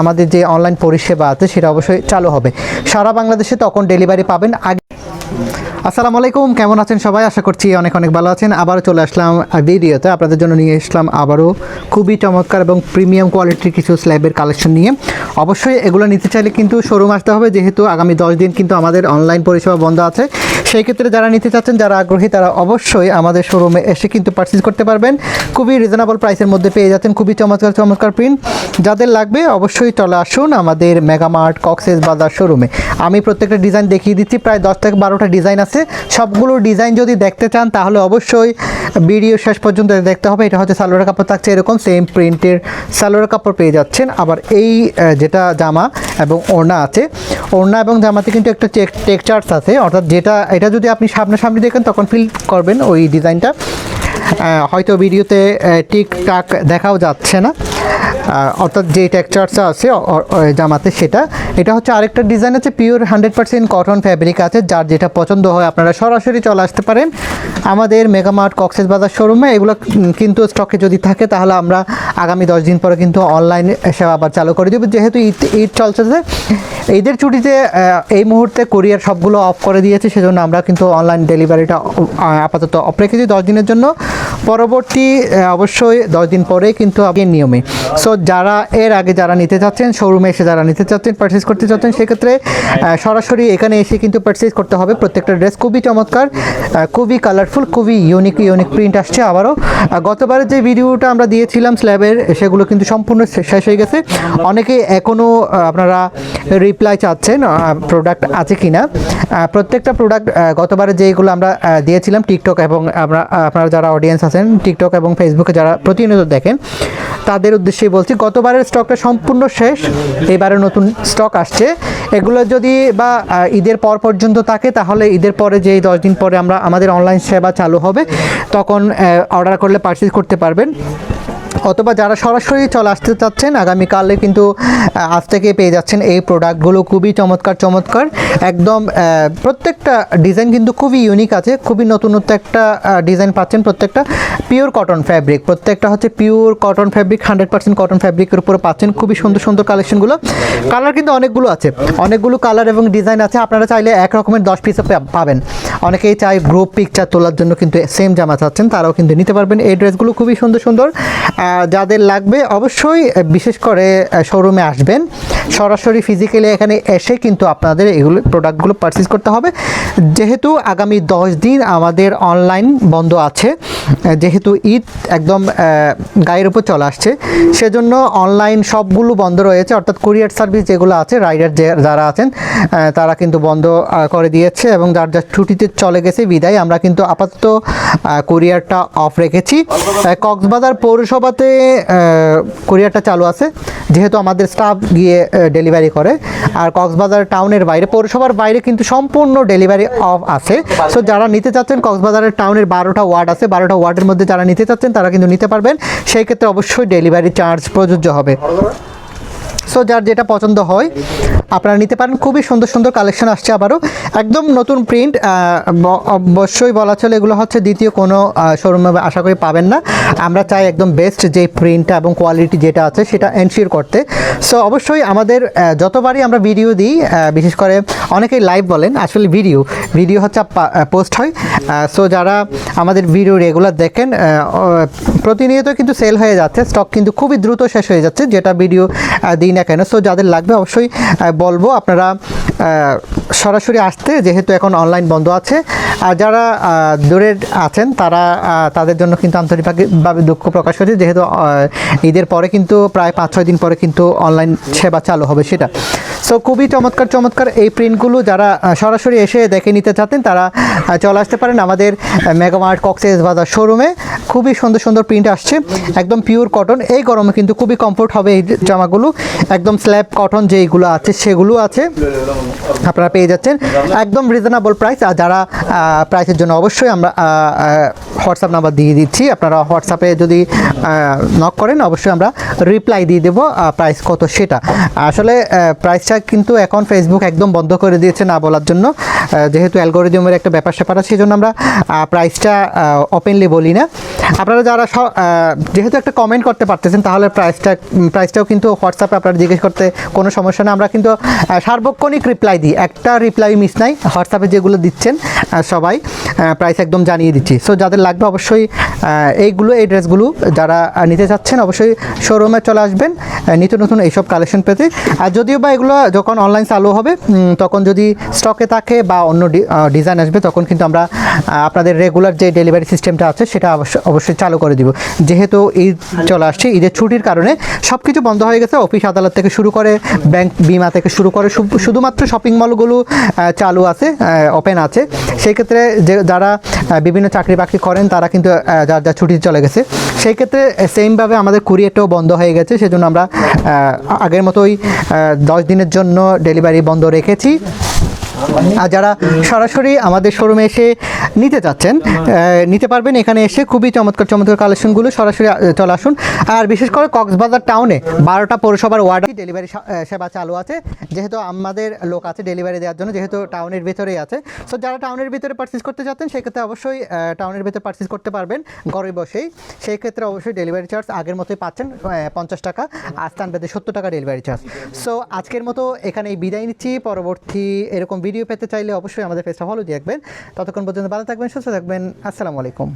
আমাদের যে অনলাইন পরিষেবা আছে সেটা অবশ্যই চালু হবে সারা বাংলাদেশে, তখন ডেলিভারি পাবেন আগে। আসসালামু আলাইকুম, কেমন আছেন সবাই? আশা করছি অনেক অনেক ভালো আছেন। আবারও চলে আসলাম ভিডিওতে, আপনাদের জন্য নিয়ে আসলাম আবারও খুবই চমৎকার এবং প্রিমিয়াম কোয়ালিটির কিছু স্ল্যাবের কালেকশন নিয়ে। অবশ্যই এগুলো নিতে চাইলে কিন্তু শোরুম আসতে হবে, যেহেতু আগামী 10 দিন কিন্তু আমাদের অনলাইন পরিষেবা বন্ধ আছে। সেই ক্ষেত্রে যারা নিতে চাচ্ছেন, যারা আগ্রহী, তারা অবশ্যই আমাদের শোরুমে এসে কিন্তু পারচেজ করতে পারবেন। খুবই রিজনেবল প্রাইসের মধ্যে পেয়ে যাচ্ছেন খুবই চমৎকার চমৎকার প্রিন্ট। যাদের লাগবে অবশ্যই চলে আসুন আমাদের মেগামার্ট কক্সেস বাজার শোরুমে। আমি প্রত্যেকটা ডিজাইন দেখিয়ে দিচ্ছি, প্রায় 10 থেকে 12টা ডিজাইন আছে। সবগুলো ডিজাইন যদি দেখতে চান তাহলে অবশ্যই ভিডিও শেষ পর্যন্ত দেখতে হবে। এটা হচ্ছে সালোয়ার কাপড় থাকছে এরকম সেম প্রিন্টের সালোয়ার কাপড় পেয়ে যাচ্ছেন। আবার এই যেটা জামা এবং ওড়না আছে, ওড়না এবং জামাতে কিন্তু একটা টেক্সচার্স আছে, অর্থাৎ এটা যদি আপনি সামনাসামনি দেখেন তখন ফিল করবেন ওই ডিজাইনটা। হয়তো ভিডিওতে ঠিকঠাক দেখাও যাচ্ছে না, অর্থাৎ যে টেক্সচারটা আছে জামাতে সেটা। এটা হচ্ছে আরেকটা ডিজাইন আছে, পিওর 100% কটন ফ্যাব্রিক আছে। যার যেটা পছন্দ হয় আপনারা সরাসরি চলে আসতে পারেন আমাদের মেগামার্ট কক্সেস বাজার শোরুমে। এগুলো কিন্তু স্টকে যদি থাকে তাহলে আমরা আগামী 10 দিন পরে কিন্তু অনলাইন সেবা আবার চালু করে দেব, যেহেতু ঈদ চলছে। ঈদের ছুটিতে এই মুহূর্তে কোরিয়ার সবগুলো অফ করে দিয়েছে, সেজন্য আমরা কিন্তু অনলাইন ডেলিভারিটা আপাতত অফ রেখেছি 10 দিনের জন্য। পরবর্তী অবশ্যই 10 দিন পরে কিন্তু আগের নিয়মে। সো যারা এর আগে যারা নিতে চাচ্ছেন, শোরুমে এসে যারা নিতে চাচ্ছেন, পারচেস করতে চাচ্ছেন, সেক্ষেত্রে সরাসরি এখানে এসে কিন্তু পারচেস করতে হবে। প্রত্যেকটা ড্রেস খুবই চমৎকার, খুবই কালারফুল, খুবই ইউনিক প্রিন্ট আসছে। আবারও গতবারের যে ভিডিওটা আমরা দিয়েছিলাম স্ল্যাবের, সেগুলো কিন্তু সম্পূর্ণ শেষ হয়ে গেছে। অনেকে এখনও আপনারা রিপ্লাই চাচ্ছেন প্রোডাক্ট আছে কি না। প্রত্যেকটা প্রোডাক্ট গতবারে যেগুলো আমরা দিয়েছিলাম টিকটক এবং আপনারা যারা অডিয়েন্স আছেন টিকটক এবং ফেসবুকে যারা প্রতিনিয়ত দেখেন, তাদের উদ্দেশ্যেই বলছি, গতবারের স্টকটা সম্পূর্ণ শেষ, এবারে নতুন স্টক আসছে। এগুলো যদি বা ঈদের পর পর্যন্ত থাকে তাহলে ঈদের পরে যেই 10 দিন পরে আমাদের অনলাইন সেবা চালু হবে, তখন অর্ডার করলে পারচেজ করতে পারবেন। অথবা যারা সরাসরি চলে আসতে চাচ্ছেন, আগামীকালে কিন্তু আজ থেকে পেয়ে যাচ্ছেন এই প্রোডাক্টগুলো। খুবই চমৎকার একদম, প্রত্যেকটা ডিজাইন কিন্তু খুবই ইউনিক আছে, খুবই নতুনত্ব একটা ডিজাইন পাচ্ছেন। প্রত্যেকটা পিওর কটন ফ্যাব্রিক, প্রত্যেকটা হচ্ছে পিওর কটন ফ্যাব্রিক, 100% কটন ফ্যাব্রিকের উপরে পাচ্ছেন খুবই সুন্দর সুন্দর কালেকশনগুলো। কালার কিন্তু অনেকগুলো আছে, অনেকগুলো কালার এবং ডিজাইন আছে। আপনারা চাইলে এক রকমের 10 পিসও পাবেন। অনেকেই চাই গ্রুপ পিকচার তোলার জন্য কিন্তু সেম জামা চাচ্ছেন, তারাও কিন্তু নিতে পারবেন। এই ড্রেসগুলো খুবই সুন্দর সুন্দর। যাদের লাগবে অবশ্যই বিশেষ করে শোরুমে আসবেন, সরাসরি ফিজিক্যালি এখানে এসে কিন্তু আপনাদের এগুলো প্রোডাক্টগুলো পারচেজ করতে হবে। যেহেতু আগামী 10 দিন আমাদের অনলাইন বন্ধ আছে, যেহেতু ঈদ একদম গায়ের উপর চলে আসছে, সেজন্য অনলাইন সবগুলো বন্ধ রয়েছে। অর্থাৎ কুরিয়ার সার্ভিস যেগুলো আছে, রাইডার যারা আছেন তারা কিন্তু বন্ধ করে দিয়েছে এবং যার যার ছুটিতে চলে গেছে বিদায়। আমরা কিন্তু আপাতত কুরিয়ারটা অফ রেখেছি। কক্সবাজার পৌরসভাতে কুরিয়ারটা চালু আছে, যেহেতু আমাদের স্টাফ গিয়ে ডেলিভারি করে। আর কক্সবাজার টাউনের বাইরে, পৌরসভার বাইরে কিন্তু সম্পূর্ণ ডেলিভারি অফ আছে। সো যারা নিতে চাচ্ছেন, কক্সবাজারের টাউনের 12টা ওয়ার্ড আছে, 12টা ওয়ার্ডের মধ্যে যারা নিতে চাচ্ছেন তারা কিন্তু নিতে পারবেন। সেই ক্ষেত্রে অবশ্যই ডেলিভারি চার্জ প্রযোজ্য হবে। সো যার যেটা পছন্দ হয় আপনারা নিতে পারেন। খুবই সুন্দর সুন্দর কালেকশন আসছে, আবারও একদম নতুন প্রিন্ট। অবশ্যই বলা চলে এগুলো হচ্ছে দ্বিতীয় কোনো শোরুমে আশা করি পাবেন না। আমরা চাই একদম বেস্ট যে প্রিন্টটা এবং কোয়ালিটি যেটা আছে সেটা এনশিওর করতে। সো অবশ্যই আমাদের যতবারই আমরা ভিডিও দিই, বিশেষ করে অনেকেই লাইভ বলেন, আসলে ভিডিও হচ্ছে পোস্ট হয়। সো যারা আমাদের ভিডিও রেগুলার দেখেন, প্রতিনিয়ত কিন্তু সেল হয়ে যাচ্ছে, স্টক কিন্তু খুবই দ্রুত শেষ হয়ে যাচ্ছে যেটা ভিডিও দিই না কেন। সো যাদের লাগবে অবশ্যই বলবো আপনারা সরাসরি আসতে, যেহেতু এখন অনলাইন বন্ধ আছে। আর যারা দূরে আছেন তাদের জন্য কিন্তু আন্তরিকভাবে দুঃখ প্রকাশ করছি, যেহেতু ঈদের পরে কিন্তু প্রায় 5-6 দিন পরে কিন্তু অনলাইন সেবা চালু হবে সেটা। সো খুবই চমৎকার এই প্রিন্টগুলো যারা সরাসরি এসে দেখে নিতে চাচ্ছেন তারা চলে আসতে পারেন আমাদের মেগামার্ট কক্সেস বাজার শোরুমে। খুবই সুন্দর সুন্দর প্রিন্ট আসছে, একদম পিওর কটন। এই গরমে কিন্তু খুবই কমফোর্ট হবে এই জামাগুলো, একদম স্ল্যাব কটন যেইগুলো আছে সেগুলো আছে। আপনারা পেয়ে যাচ্ছেন একদম রিজনেবল প্রাইস। আর যারা প্রাইসের জন্য অবশ্যই আমরা হোয়াটসঅ্যাপ নাম্বার দিয়ে দিচ্ছি, আপনারা হোয়াটসঅ্যাপে যদি নক করেন অবশ্যই আমরা রিপ্লাই দিয়ে দেবো প্রাইস কত সেটা। আসলে প্রাইসটা কিন্তু এখন ফেসবুক একদম বন্ধ করে দিয়েছে না বলার জন্য, যেহেতু অ্যালগোরিদমের একটা ব্যাপার স্যাপার আছে, সেই জন্য আমরা প্রাইসটা ওপেনলি বলি না। আপনারা যারা যেহেতু একটা কমেন্ট করতে পারতেছেন, তাহলে প্রাইসটাও কিন্তু হোয়াটসঅ্যাপে আপনারা জিজ্ঞেস করতে কোনো সমস্যা না। আমরা কিন্তু সার্বক্ষণিক রিপ্লাই দিই, একটা রিপ্লাই মিস নাই। হোয়াটসঅ্যাপে যেগুলো দিচ্ছেন সবাই প্রাইস একদম জানিয়ে দিচ্ছি। সো যাদের লাগবে অবশ্যই এই ড্রেসগুলো যারা নিতে চাচ্ছেন অবশ্যই শোরুমে চলে আসবেন নিত্য নতুন এইসব কালেকশন পেতে। আর যদিও বা এগুলো যখন অনলাইন চালু হবে তখন যদি স্টকে থাকে বা অন্য ডিজাইন আসবে, তখন কিন্তু আমরা আপনাদের রেগুলার যে ডেলিভারি সিস্টেমটা আছে সেটা অবশ্যই চালু করে দিব। যেহেতু ঈদ চলে আসছে, ঈদের ছুটির কারণে সব কিছু বন্ধ হয়ে গেছে, অফিস আদালত থেকে শুরু করে ব্যাংক বিমা থেকে শুরু করে শুধুমাত্র শপিং মলগুলো চালু আছে, ওপেন আছে। সেই ক্ষেত্রে যারা বিভিন্ন চাকরি বাকরি করেন তারা কিন্তু যার যা ছুটি চলে গেছে, সেই ক্ষেত্রে সেমভাবে আমাদের কুরিয়ারটাও বন্ধ হয়ে গেছে। সেজন্য আমরা আগের মতোই 10 দিনের জন্য ডেলিভারি বন্ধ রেখেছি। আর যারা সরাসরি আমাদের শোরুমে এসে নিতে চাচ্ছেন নিতে পারবেন, এখানে এসে খুবই চমৎকার চমৎকার কালেকশনগুলো সরাসরি চলে আসুন। আর বিশেষ করে কক্সবাজার টাউনে 12টা পৌরসভার ওয়ার্ডে ডেলিভারি সেবা চালু আছে, যেহেতু আমাদের লোক আছে ডেলিভারি দেওয়ার জন্য, যেহেতু টাউনের ভিতরেই আছে। সো যারা টাউনের ভিতরে পারচেস করতে চাচ্ছেন সেক্ষেত্রে অবশ্যই টাউনের ভিতরে পারচেস করতে পারবেন ঘরে বসেই। সেই ক্ষেত্রে অবশ্যই ডেলিভারি চার্জ আগের মতোই পাচ্ছেন 50 টাকা, আর স্থান পেতে 70 টাকা ডেলিভারি চার্জ। সো আজকের মতো এখানেই বিদায় নিচ্ছি। পরবর্তী এরকম ভিডিও পেতে চাইলে অবশ্যই আমাদের পেজটা ফলো দিয়ে রাখবেন। ততক্ষণ পর্যন্ত ভালো থাকবেন, সুস্থ থাকবেন। আসসালামু আলাইকুম।